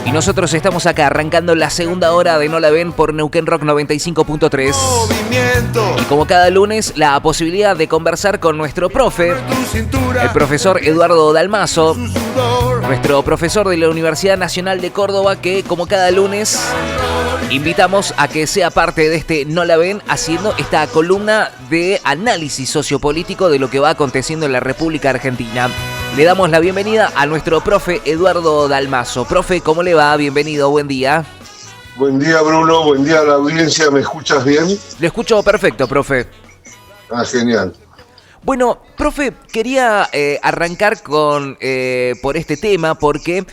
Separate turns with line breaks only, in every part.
Y nosotros estamos acá arrancando la segunda hora de No la ven por Neuquén Rock 95.3. Y como cada lunes, la posibilidad de conversar con nuestro profe, el profesor Eduardo Dalmazo, nuestro profesor de la Universidad Nacional de Córdoba, que como cada lunes invitamos a que sea parte de este No la ven, haciendo esta columna de análisis sociopolítico de lo que va aconteciendo en la República Argentina. Le damos la bienvenida a nuestro profe Eduardo Dalmazo. Profe, ¿cómo le va? Bienvenido, buen día.
Buen día, Bruno, buen día a la audiencia. ¿Me escuchas bien?
Le escucho perfecto, profe.
Ah, genial.
Bueno, profe, quería arrancar por este tema porque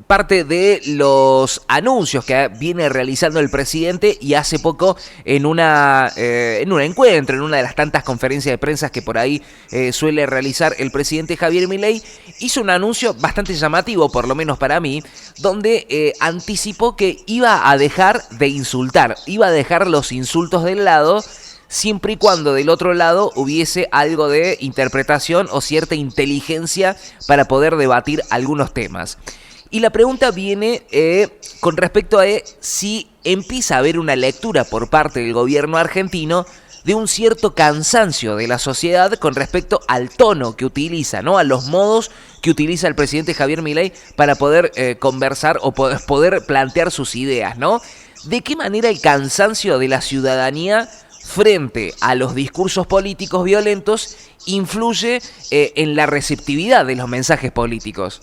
parte de los anuncios que viene realizando el presidente, y hace poco en un encuentro, en una de las tantas conferencias de prensa que por ahí suele realizar el presidente Javier Milei, hizo un anuncio bastante llamativo, por lo menos para mí, donde anticipó que iba a dejar de insultar, iba a dejar los insultos del lado, siempre y cuando del otro lado hubiese algo de interpretación o cierta inteligencia para poder debatir algunos temas. Y la pregunta viene con respecto a si empieza a haber una lectura por parte del gobierno argentino de un cierto cansancio de la sociedad con respecto al tono que utiliza, ¿no? A los modos que utiliza el presidente Javier Milei para poder conversar o poder plantear sus ideas, ¿no? ¿De qué manera el cansancio de la ciudadanía frente a los discursos políticos violentos influye en la receptividad de los mensajes políticos?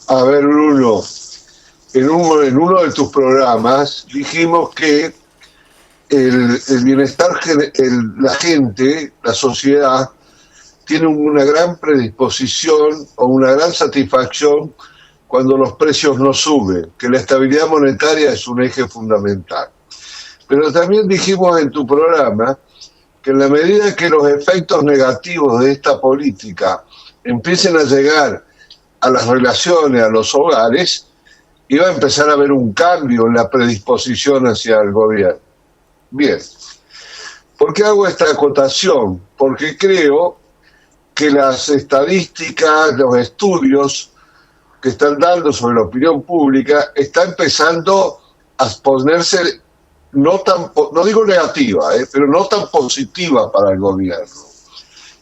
A ver, Bruno, en uno de tus programas dijimos que el bienestar, la gente, la sociedad, tiene una gran predisposición o una gran satisfacción cuando los precios no suben, que la estabilidad monetaria es un eje fundamental. Pero también dijimos en tu programa que en la medida que los efectos negativos de esta política empiecen a llegar a las relaciones, a los hogares, iba a empezar a haber un cambio en la predisposición hacia el gobierno. Bien, ¿por qué hago esta acotación? Porque creo que las estadísticas, los estudios que están dando sobre la opinión pública está empezando a ponerse no digo negativa, pero no tan positiva para el gobierno.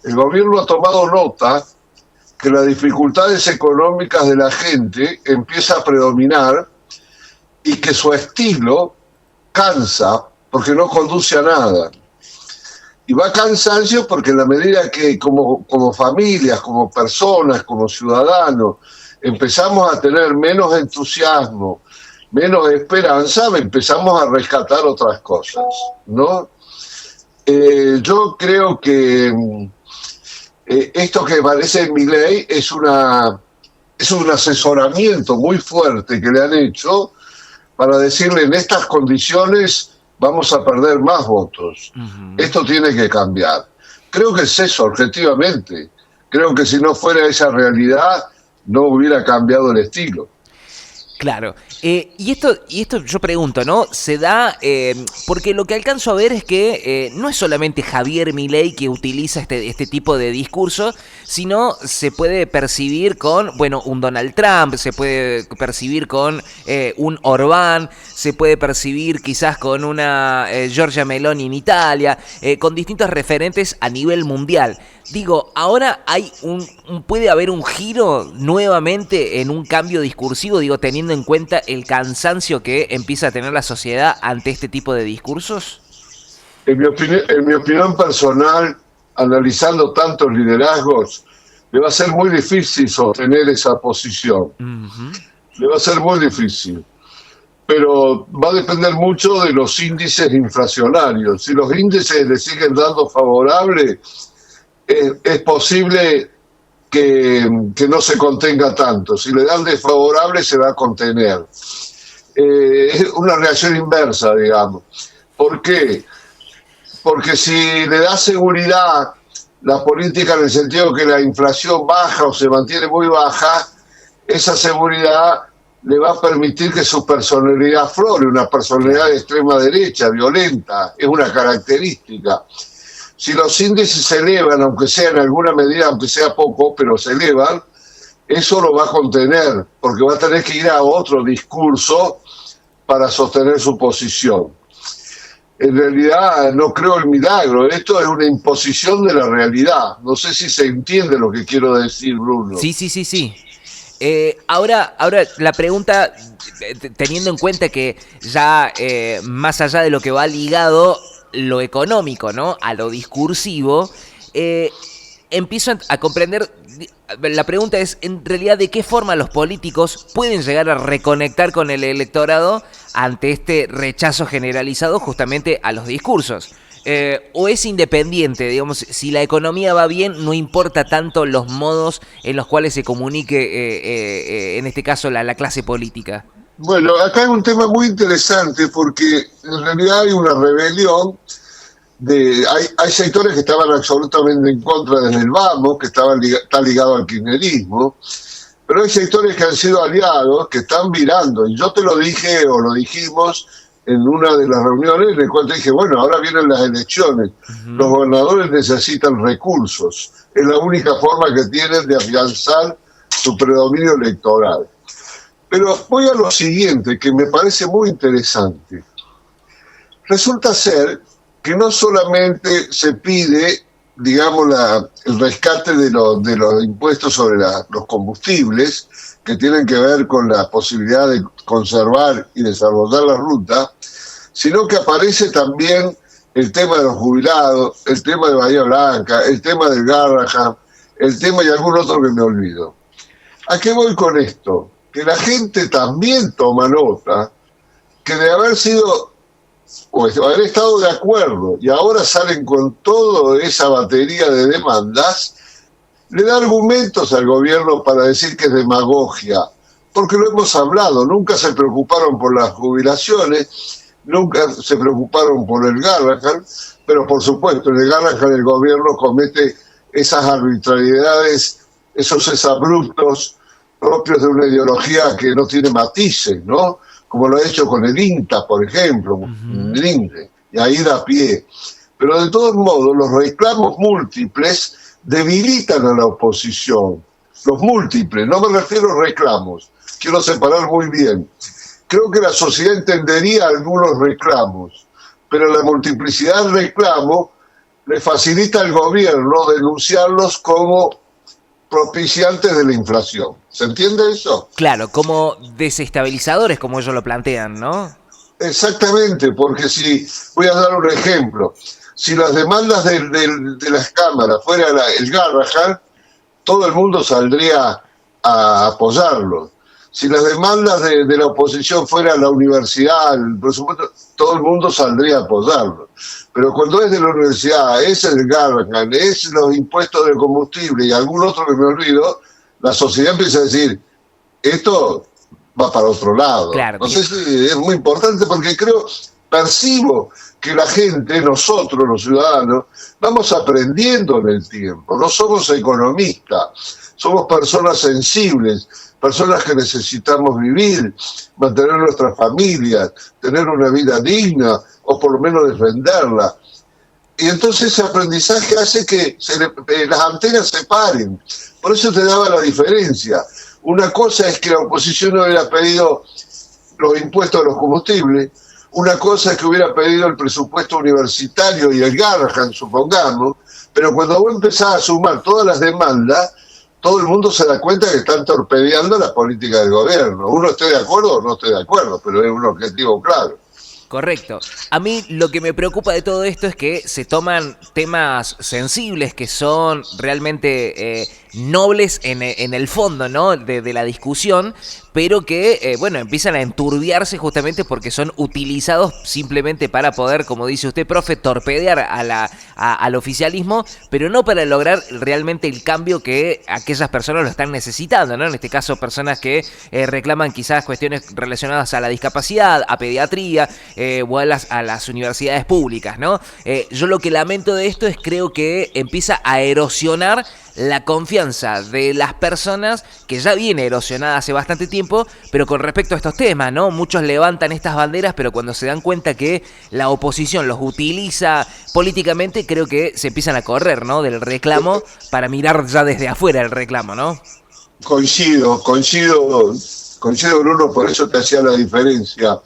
El gobierno ha tomado nota que las dificultades económicas de la gente empieza a predominar y que su estilo cansa porque no conduce a nada. Y va cansancio porque en la medida que como familias, como personas, como ciudadanos, empezamos a tener menos entusiasmo, menos esperanza, empezamos a rescatar otras cosas, ¿no? Yo creo que esto que parece en Milei es un asesoramiento muy fuerte que le han hecho para decirle en estas condiciones vamos a perder más votos. Uh-huh. Esto tiene que cambiar. Creo que es eso, objetivamente. Creo que si no fuera esa realidad no hubiera cambiado el estilo.
Claro, y esto yo pregunto, ¿no? Se da, porque lo que alcanzo a ver es que no es solamente Javier Milei que utiliza este tipo de discurso, sino se puede percibir con, bueno, un Donald Trump, se puede percibir con un Orbán, se puede percibir quizás con una Giorgia Meloni en Italia, con distintos referentes a nivel mundial. Digo, ahora puede haber un giro nuevamente en un cambio discursivo, digo, teniendo en cuenta el cansancio que empieza a tener la sociedad ante este tipo de discursos.
En mi opinión personal, analizando tantos liderazgos, le va a ser muy difícil sostener esa posición. Uh-huh. Le va a ser muy difícil. Pero va a depender mucho de los índices inflacionarios. Si los índices le siguen dando favorable, es posible que no se contenga tanto. Si le dan desfavorable, se va a contener. Es una reacción inversa, digamos. ¿Por qué? Porque si le da seguridad la política en el sentido que la inflación baja o se mantiene muy baja, esa seguridad le va a permitir que su personalidad aflore, una personalidad de extrema derecha, violenta, es una característica. Si los índices se elevan, aunque sea en alguna medida, aunque sea poco, pero se elevan, eso lo va a contener, porque va a tener que ir a otro discurso para sostener su posición. En realidad no creo el milagro, esto es una imposición de la realidad. No sé si se entiende lo que quiero decir, Bruno.
Sí. Ahora la pregunta, teniendo en cuenta que ya más allá de lo que va ligado lo económico, ¿no?, a lo discursivo, empiezo a comprender. La pregunta es, en realidad, ¿de qué forma los políticos pueden llegar a reconectar con el electorado ante este rechazo generalizado justamente a los discursos? ¿O es independiente? Digamos, si la economía va bien, no importa tanto los modos en los cuales se comunique, en este caso, la clase política.
Bueno, acá hay un tema muy interesante porque en realidad hay una rebelión. Hay sectores que estaban absolutamente en contra desde el Vamos, que está ligado al kirchnerismo, pero hay sectores que han sido aliados, que están virando. Y yo te lo dije, o lo dijimos, en una de las reuniones, en la cual te dije, bueno, ahora vienen las elecciones, los gobernadores necesitan recursos, es la única forma que tienen de afianzar su predominio electoral. Pero voy a lo siguiente, que me parece muy interesante. Resulta ser que no solamente se pide, digamos, el rescate de los impuestos sobre los combustibles, que tienen que ver con la posibilidad de conservar y desarrollar la ruta, sino que aparece también el tema de los jubilados, el tema de Bahía Blanca, el tema del Garrahan, el tema y algún otro que me olvido. ¿A qué voy con esto? Que la gente también toma nota que de haber sido o haber estado de acuerdo y ahora salen con toda esa batería de demandas, le da argumentos al gobierno para decir que es demagogia, porque lo hemos hablado, nunca se preocuparon por las jubilaciones, nunca se preocuparon por el Garrahan, pero por supuesto en el Garrahan el gobierno comete esas arbitrariedades, esos exabruptos propios de una ideología que no tiene matices, ¿no? Como lo ha hecho con el INTA, por ejemplo, el INDE, y ahí da pie. Pero de todos modos, los reclamos múltiples debilitan a la oposición. Los múltiples, no me refiero a reclamos, quiero separar muy bien. Creo que la sociedad entendería algunos reclamos, pero la multiplicidad del reclamo le facilita al gobierno denunciarlos como propiciantes de la inflación. ¿Se entiende eso?
Claro, como desestabilizadores, como ellos lo plantean, ¿no?
Exactamente, porque voy a dar un ejemplo, si las demandas de las cámaras fuera el Garrahan, todo el mundo saldría a apoyarlo. Si las demandas de la oposición fuera la universidad, el presupuesto, todo el mundo saldría a apoyarlo. Pero cuando es de la universidad, es el Garrahan, es los impuestos del combustible y algún otro que me olvido, la sociedad empieza a decir, esto va para otro lado.
Claro.
No sé si es muy importante porque percibo que la gente, nosotros los ciudadanos, vamos aprendiendo en el tiempo. No somos economistas, somos personas sensibles, personas que necesitamos vivir, mantener nuestras familias, tener una vida digna o por lo menos defenderla. Y entonces ese aprendizaje hace que las antenas se paren. Por eso te daba la diferencia. Una cosa es que la oposición no hubiera pedido los impuestos a los combustibles, una cosa es que hubiera pedido el presupuesto universitario y el Garrahan, supongamos, pero cuando vos empezás a sumar todas las demandas, todo el mundo se da cuenta que están torpedeando la política del gobierno. Uno esté de acuerdo o no esté de acuerdo, pero es un objetivo claro.
Correcto. A mí lo que me preocupa de todo esto es que se toman temas sensibles que son realmente nobles en el fondo, ¿no?, de la discusión, pero que, bueno, empiezan a enturbiarse justamente porque son utilizados simplemente para poder, como dice usted, profe, torpedear al oficialismo, pero no para lograr realmente el cambio que aquellas personas lo están necesitando, ¿no? En este caso, personas que reclaman quizás cuestiones relacionadas a la discapacidad, a pediatría, o a las universidades públicas, ¿no? Yo lo que lamento de esto es creo que empieza a erosionar la confianza de las personas, que ya viene erosionada hace bastante tiempo, pero con respecto a estos temas, ¿no? Muchos levantan estas banderas, pero cuando se dan cuenta que la oposición los utiliza políticamente, creo que se empiezan a correr, ¿no?, del reclamo para mirar ya desde afuera el reclamo, ¿no?
Coincido, Bruno, por eso te hacía la diferencia.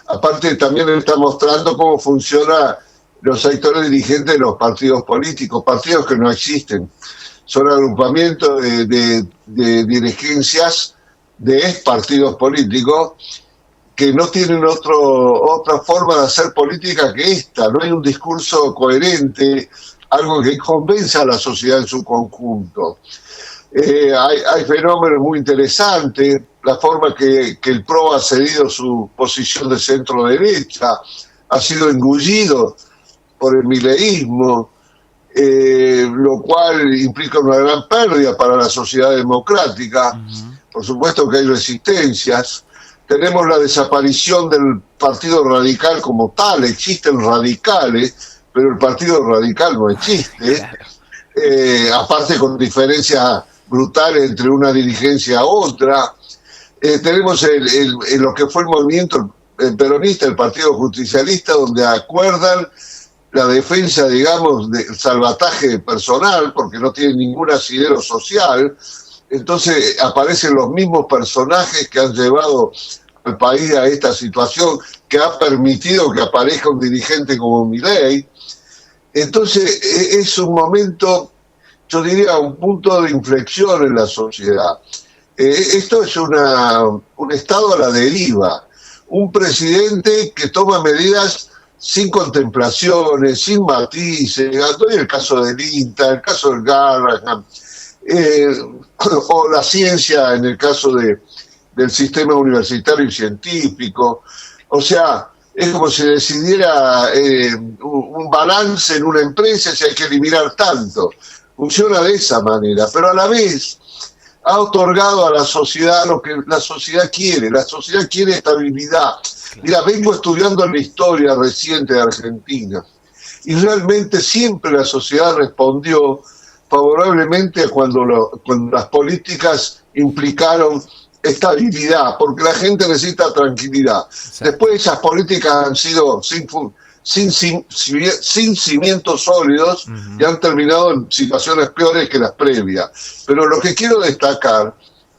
Aparte, también está mostrando cómo funcionan los sectores dirigentes de los partidos políticos, partidos que no existen. Son agrupamientos de dirigencias de ex partidos políticos que no tienen otra forma de hacer política que esta. No hay un discurso coherente, algo que convenza a la sociedad en su conjunto. Hay fenómenos muy interesantes, la forma que el PRO ha cedido su posición de centro derecha, ha sido engullido por el mileísmo, lo cual implica una gran pérdida para la sociedad democrática. Por supuesto que hay resistencias. Tenemos la desaparición del Partido Radical como tal. Existen radicales, pero el Partido Radical no existe. Aparte con diferencias brutales entre una dirigencia a otra. Tenemos lo que fue el movimiento peronista, el Partido Justicialista, donde acuerdan la defensa, digamos, del salvataje personal, porque no tienen ningún asidero social. Entonces aparecen los mismos personajes que han llevado al país a esta situación, que ha permitido que aparezca un dirigente como Milei. Entonces es un momento, yo diría, un punto de inflexión en la sociedad. Esto es un estado a la deriva, un presidente que toma medidas sin contemplaciones, sin matices. Doy el caso del INTA, el caso del Garrahan, o la ciencia en el caso del sistema universitario y científico. O sea, es como si decidiera un balance en una empresa, si hay que eliminar tanto. Funciona de esa manera, pero a la vez ha otorgado a la sociedad lo que la sociedad quiere. La sociedad quiere estabilidad. Mira, vengo estudiando la historia reciente de Argentina y realmente siempre la sociedad respondió favorablemente cuando las políticas implicaron estabilidad, porque la gente necesita tranquilidad. Exacto. Después esas políticas han sido sin cimientos sólidos y han terminado en situaciones peores que las previas. Pero lo que quiero destacar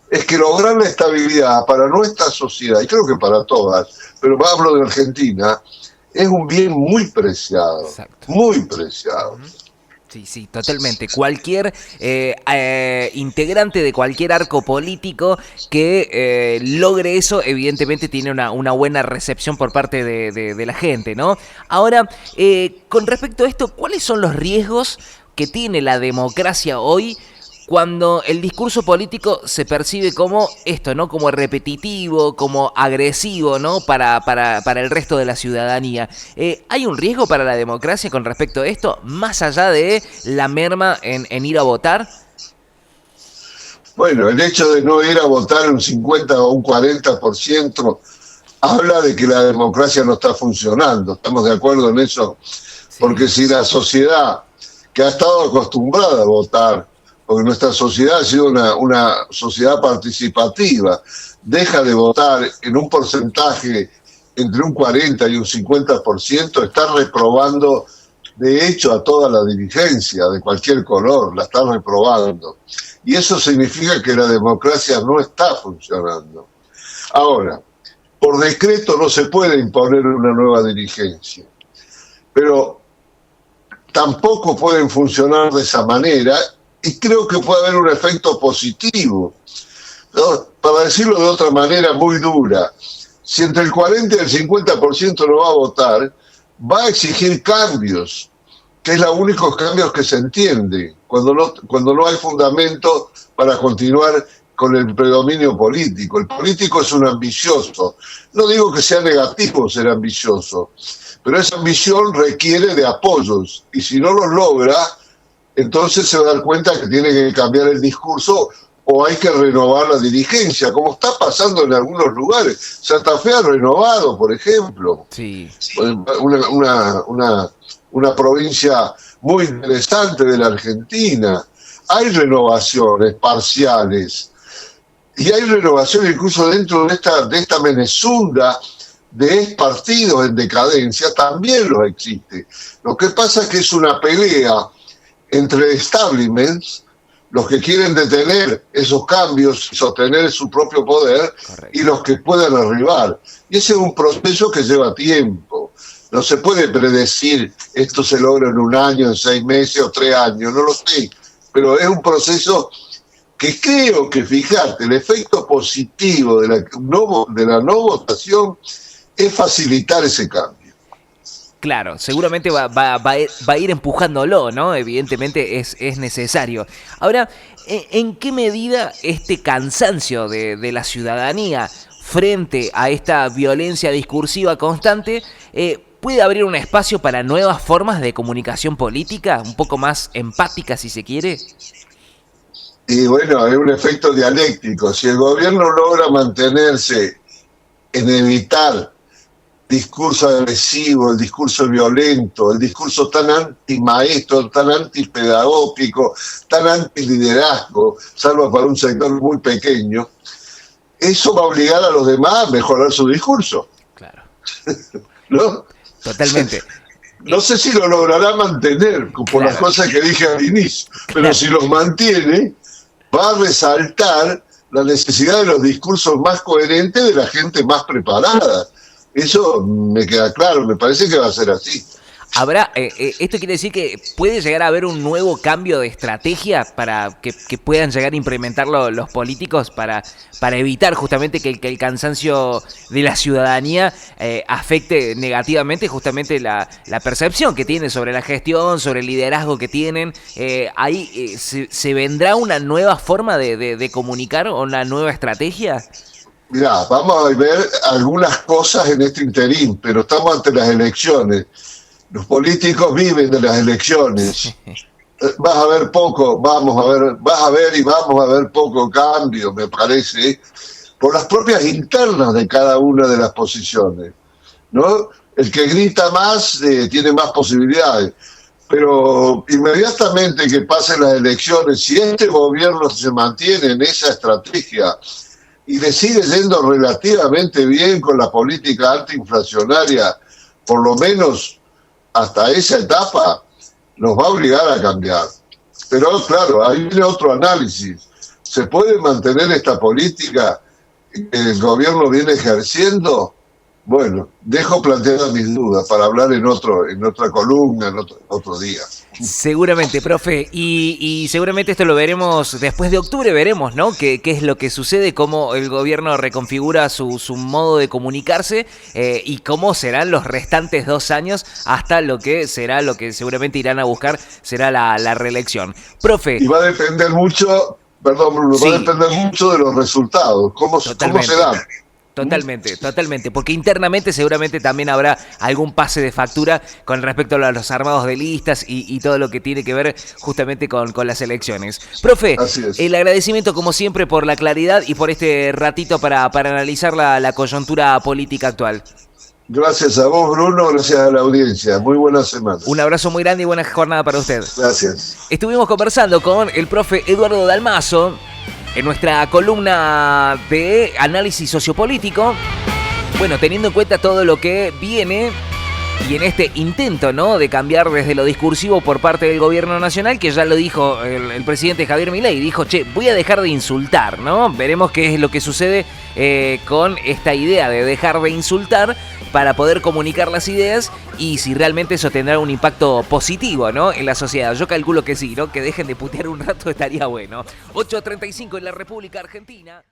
es que lograr la estabilidad para nuestra sociedad, y creo que para todas, pero hablo de Argentina, es un bien muy preciado. Exacto. Muy preciado.
Sí, totalmente. Cualquier integrante de cualquier arco político que logre eso, evidentemente tiene una buena recepción por parte de la gente, ¿no? Ahora, con respecto a esto, ¿cuáles son los riesgos que tiene la democracia hoy cuando el discurso político se percibe como esto, ¿no? Como repetitivo, como agresivo, ¿no? Para el resto de la ciudadanía. ¿Hay un riesgo para la democracia con respecto a esto, más allá de la merma en ir a votar?
Bueno, el hecho de no ir a votar un 50 o un 40% habla de que la democracia no está funcionando. ¿Estamos de acuerdo en eso? Sí. Porque si la sociedad, que ha estado acostumbrada a votar, porque nuestra sociedad ha sido una sociedad participativa, deja de votar en un porcentaje entre un 40 y un 50%, está reprobando de hecho a toda la dirigencia de cualquier color, la está reprobando. Y eso significa que la democracia no está funcionando. Ahora, por decreto no se puede imponer una nueva dirigencia, pero tampoco pueden funcionar de esa manera. Y creo que puede haber un efecto positivo, ¿no? Para decirlo de otra manera muy dura, si entre el 40 y el 50% no va a votar, va a exigir cambios, que es los únicos cambios que se entiende, cuando no hay fundamento para continuar con el predominio político. El político es un ambicioso. No digo que sea negativo ser ambicioso, pero esa ambición requiere de apoyos, y si no los logra, entonces se va a dar cuenta que tiene que cambiar el discurso o hay que renovar la dirigencia, como está pasando en algunos lugares. Santa Fe ha renovado, por ejemplo.
Sí.
Una provincia muy interesante de la Argentina. Hay renovaciones parciales y hay renovaciones incluso dentro de esta Menezunda de partidos en decadencia, también lo existe. Lo que pasa es que es una pelea entre establishments los que quieren detener esos cambios, sostener su propio poder,
Correcto.
y los que puedan arribar. Y ese es un proceso que lleva tiempo. No se puede predecir esto se logra en 1 año, en 6 meses o 3 años, no lo sé. Pero es un proceso que creo que, fíjate, el efecto positivo de la no votación es facilitar ese cambio.
Claro, seguramente va a ir empujándolo, ¿no? Evidentemente es necesario. Ahora, ¿en qué medida este cansancio de la ciudadanía frente a esta violencia discursiva constante puede abrir un espacio para nuevas formas de comunicación política, un poco más empática, si se quiere?
Y bueno, es un efecto dialéctico. Si el gobierno logra mantenerse en evitar discurso agresivo, el discurso violento, el discurso tan antimaestro, tan antipedagógico, tan antiliderazgo, salvo para un sector muy pequeño, eso va a obligar a los demás a mejorar su discurso.
Claro.
¿No?
Totalmente.
No sé si lo logrará mantener, por las cosas que dije al inicio, pero si los mantiene, va a resaltar la necesidad de los discursos más coherentes de la gente más preparada. Eso me queda claro, me parece que va a ser así.
Habrá, esto quiere decir que puede llegar a haber un nuevo cambio de estrategia para que puedan llegar a implementarlo los políticos para evitar justamente que el cansancio de la ciudadanía afecte negativamente justamente la percepción que tiene sobre la gestión, sobre el liderazgo que tienen. Ahí se vendrá una nueva forma de comunicar o una nueva estrategia.
Mirá, vamos a ver algunas cosas en este interín, pero estamos ante las elecciones. Los políticos viven de las elecciones. Vas a ver poco, vas a ver poco cambio, me parece, por las propias internas de cada una de las posiciones, ¿no? El que grita más tiene más posibilidades. Pero inmediatamente que pasen las elecciones, si este gobierno se mantiene en esa estrategia y le sigue yendo relativamente bien con la política antiinflacionaria, por lo menos hasta esa etapa, nos va a obligar a cambiar. Pero claro, ahí viene otro análisis. ¿Se puede mantener esta política que el gobierno viene ejerciendo? Bueno, dejo planteadas mis dudas para hablar en otra columna, en otro día.
Seguramente, profe, y seguramente esto lo veremos después de octubre, veremos, ¿no? ¿Qué es lo que sucede, cómo el gobierno reconfigura su modo de comunicarse y cómo serán los restantes 2 años hasta lo que seguramente irán a buscar será la reelección. Profe.
Y va a depender mucho, perdón Bruno, sí, va a depender mucho de los resultados, cómo se dan.
Totalmente, porque internamente seguramente también habrá algún pase de factura con respecto a los armados de listas y todo lo que tiene que ver justamente con las elecciones. Profe, el agradecimiento como siempre por la claridad y por este ratito para analizar la coyuntura política actual.
Gracias a vos, Bruno, gracias a la audiencia. Muy buena semana.
Un abrazo muy grande y buena jornada para usted.
Gracias.
Estuvimos conversando con el profe Eduardo Dalmazo en nuestra columna de análisis sociopolítico, bueno, teniendo en cuenta todo lo que viene y en este intento, ¿no?, de cambiar desde lo discursivo por parte del gobierno nacional, que ya lo dijo el presidente Javier Milei, dijo, voy a dejar de insultar, ¿no? Veremos qué es lo que sucede con esta idea de dejar de insultar para poder comunicar las ideas y si realmente eso tendrá un impacto positivo, ¿no?, en la sociedad. Yo calculo que sí, ¿no? Que dejen de putear un rato estaría bueno. 8:35 en la República Argentina.